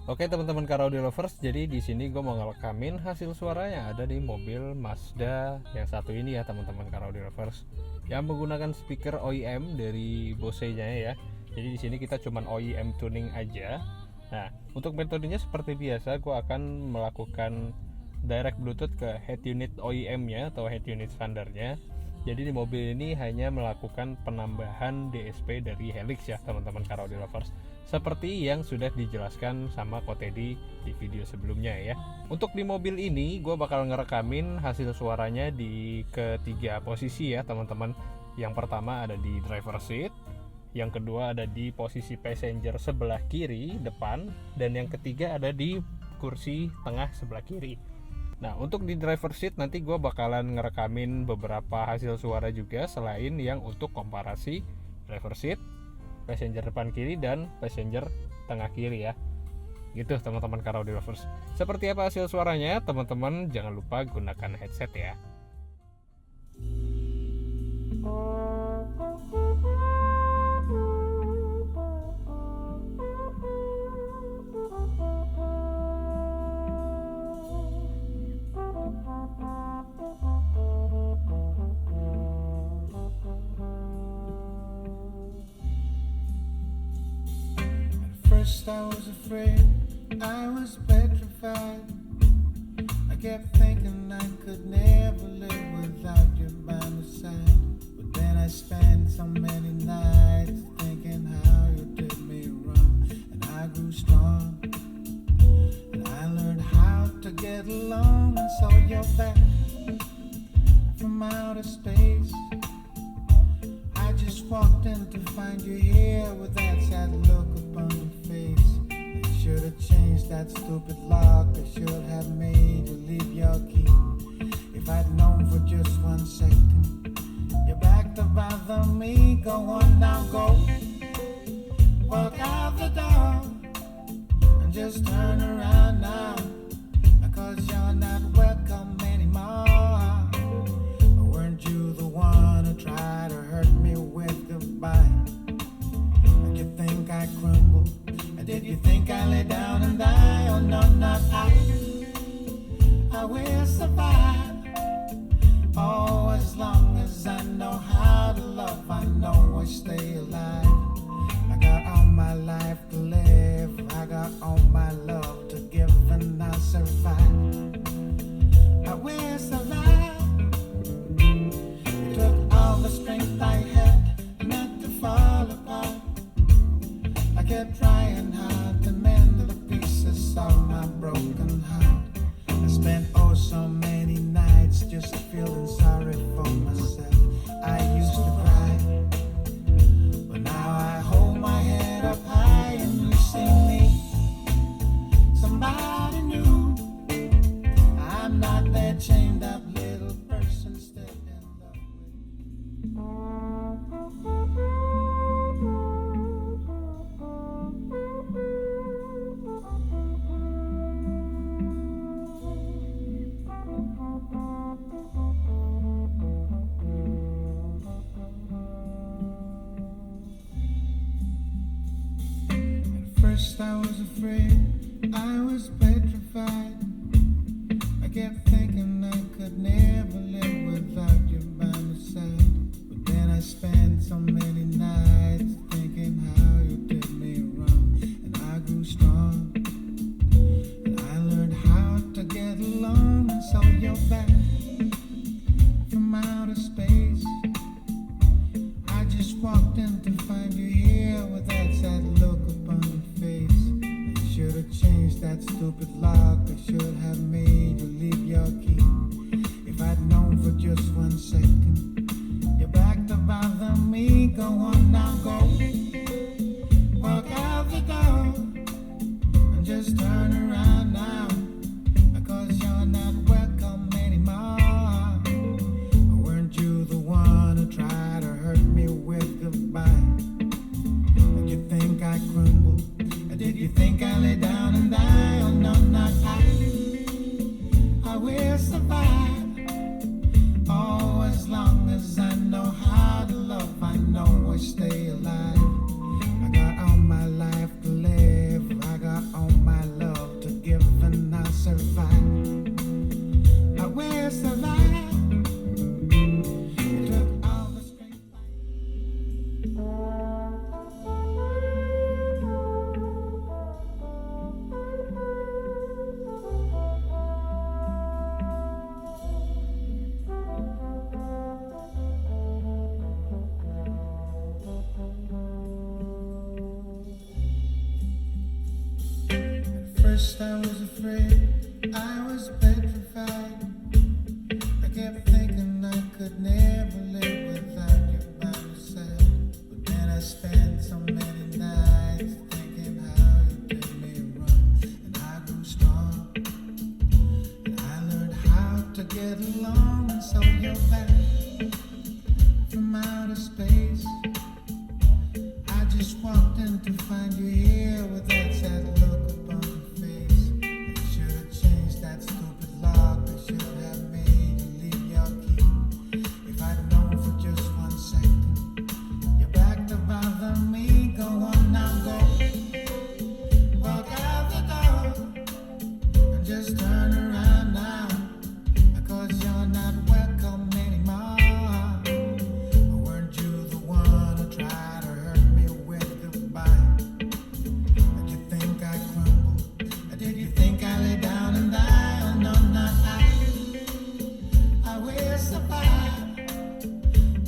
Oke teman-teman car audio lovers, jadi di sini gue mau ngerekamin hasil suara yang ada di mobil Mazda yang satu ini ya teman-teman car audio lovers, yang menggunakan speaker OEM dari Bose-nya ya. Jadi di sini kita cuman OEM tuning aja. Nah, untuk metodenya seperti biasa, gue akan melakukan direct Bluetooth ke head unit OEM-nya atau head unit standarnya. Jadi di mobil ini hanya melakukan penambahan DSP dari helix ya teman-teman car audio lovers, seperti yang sudah dijelaskan sama Kotedi di video sebelumnya ya. Untuk di mobil ini gue bakal ngerekamin hasil suaranya di ketiga posisi ya teman-teman. Yang pertama ada di driver seat, yang kedua ada di posisi passenger sebelah kiri depan, dan yang ketiga ada di kursi tengah sebelah kiri. Nah, untuk di driver seat nanti gue bakalan ngerekamin beberapa hasil suara juga selain yang untuk komparasi driver seat, passenger depan kiri, dan passenger tengah kiri ya. Gitu teman-teman car audio lovers. Seperti apa hasil suaranya? Teman-teman jangan lupa gunakan headset ya. First I was afraid, I was petrified. I kept thinking I could never live without you by my side. But then I spent so many nights thinking how you did me wrong. And I grew strong, and I learned how to get along. And so you're back from outer space. I just walked in to find you here with that sad look upon your face. I should have changed that stupid lock. I should have made you leave your key. If I'd known for just 1 second you're back to bother me, go on now, go. Walk out the door and just turn around now, because you're not welcome anymore. Weren't you the one who tried to hurt me with goodbye? Did you think I crumbled? Did you think I lay down and die? Oh no, not I. I will survive. Oh, as long as I know how to love, I know I stay alive. I got all my life to live, I got all my love to give, and I'll survive. I will survive. It took all the strength I had not to fall apart. I kept trying hard to mend the pieces of my broken heart. I spent oh so many nights just feeling sorry for myself. I used to cry, but now I hold my head up high and you see me, somebody new. I'm not that chained up little person still in love with. First I was afraid, I was petrified. I kept thinking I could never live without you by my side. But then I spent so many nights thinking how you did me wrong. And I grew strong, and I learned how to get along. And so you're back from outer space. I just walked in to find you here with that sad look upon your face. I should have changed that stupid lock. I should have made you leave your key. If I'd known for just 1 second you're back to bother me, go on now, go. Walk out the door and just turn around now, because you're not welcome anymore. Weren't you the one who tried to hurt me with goodbye? Did you think I crumbled? Did you think I lay down and die? Oh no, not I. I will survive. Oh, as long as I know how to love, I know I stay alive. I got all my life to live, I got all my love first I was afraid, I was petrified. I kept thinking I could never live without you by my side. But then I spent so many nights thinking how you did me wrong. And I grew strong, and I learned how to get along. And so you're back from outer space. I just walked in to find you here with that sad look upon your face. They should have changed that stupid lock. They should have made you leave your key. If I'd known for just 1 second, you're back to bother me. Go on now, go. Walk out the door and just turn around now, because you're not welcome anymore. Weren't you the one who tried to hurt me with goodbye? Did you think I crumbled? Did you think I lay down and die? Oh no, not I. I will survive.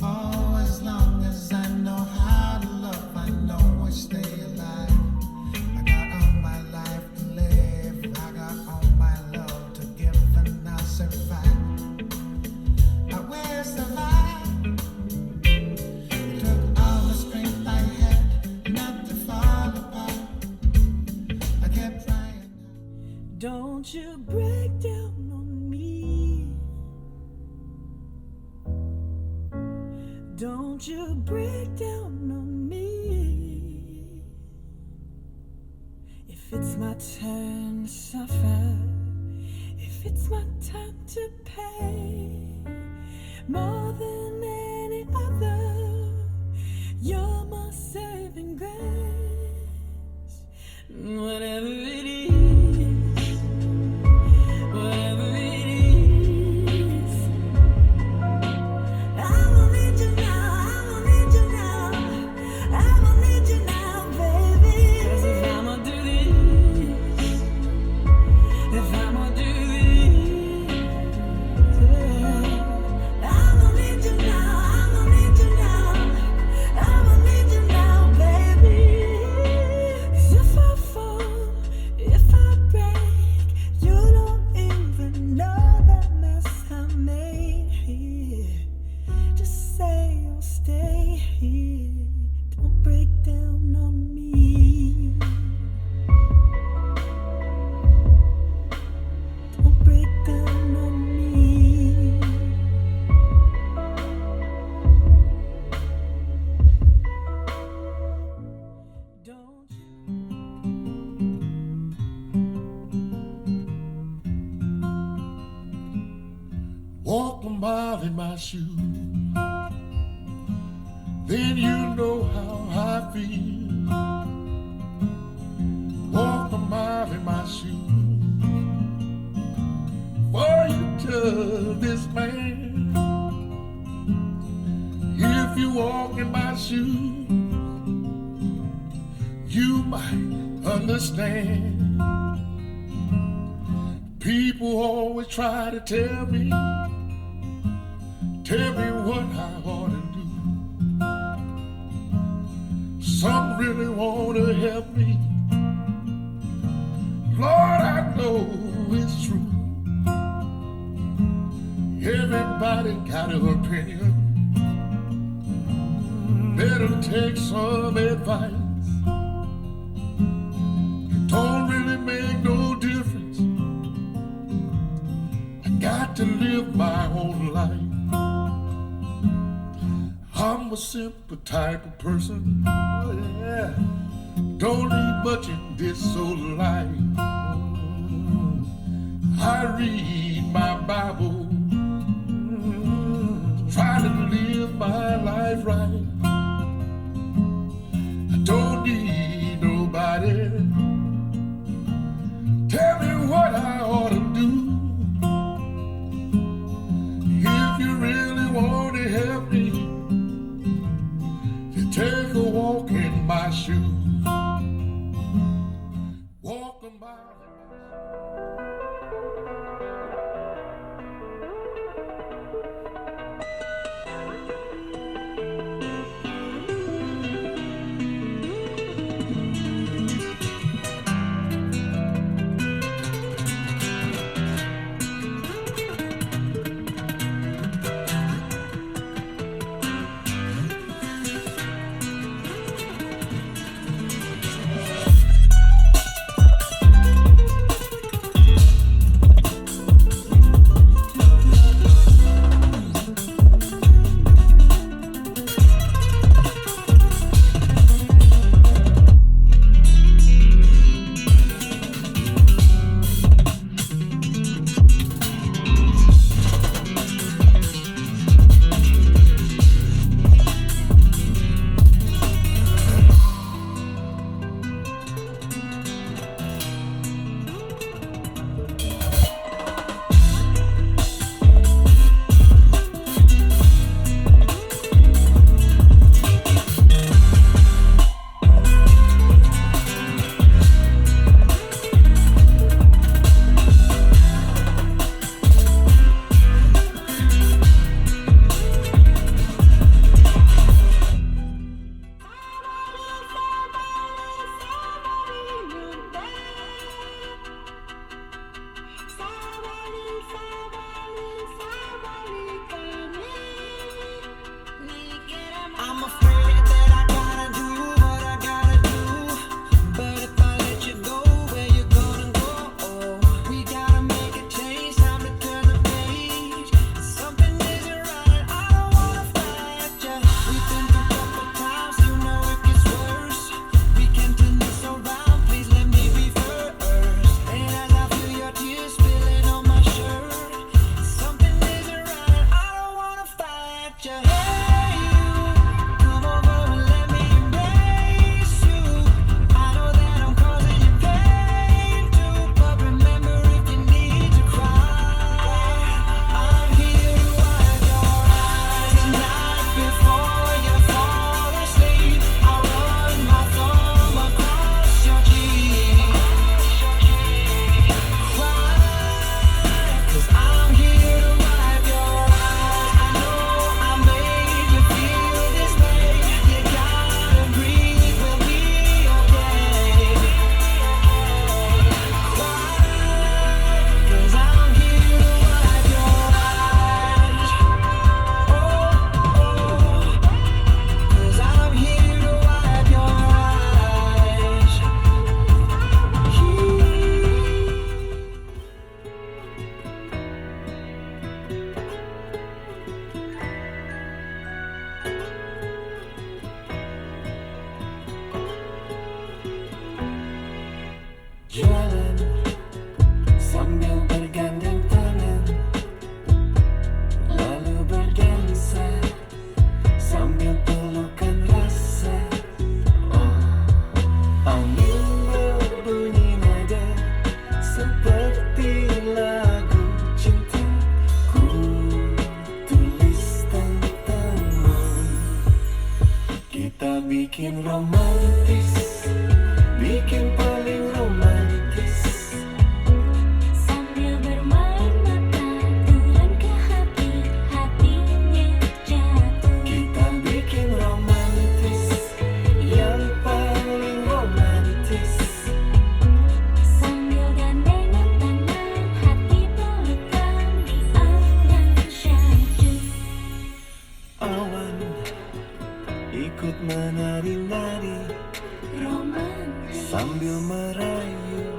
Oh, as long as I know how to love, I know I stay alive. I got all my life to live. I got all my love to give, and I'll survive. I will survive. It took all the strength I had not to fall apart. I kept trying. Don't you break down on me. Don't you break down on me. If it's my turn to suffer, if it's my time to pay, more than any other, you're my saving grace. Whatever it is, whatever it is, I will need you now, I will need you now, I will need you now, baby. 'Cause if I'ma do this, if I'ma do this, I will need you now, I will need you now, I will need you now, baby. 'Cause if I fall, if I break, you don't even know the mess I made here. Just say you'll stay here. Don't break down on me. Don't break down on me. Don't you? Walk a mile in my shoes, then you know how I feel. Walk a mile in my shoes, for you tell this man. If you walk in my shoes, you might understand. People always try to tell me what I ought to do. Some really want to help me. Lord, I know it's true. Everybody got an opinion. Better take some advice. It don't really make no difference. I got to live my own life. I'm a simple type of person. Oh, yeah. Don't need much in this old life. I read my Bible, try to live my life right. I don't need nobody. Tell me what I ought to do. If you really want to help me, take a walk in my shoes. Walk a mile. ikut menari-nari romantis sambil merayu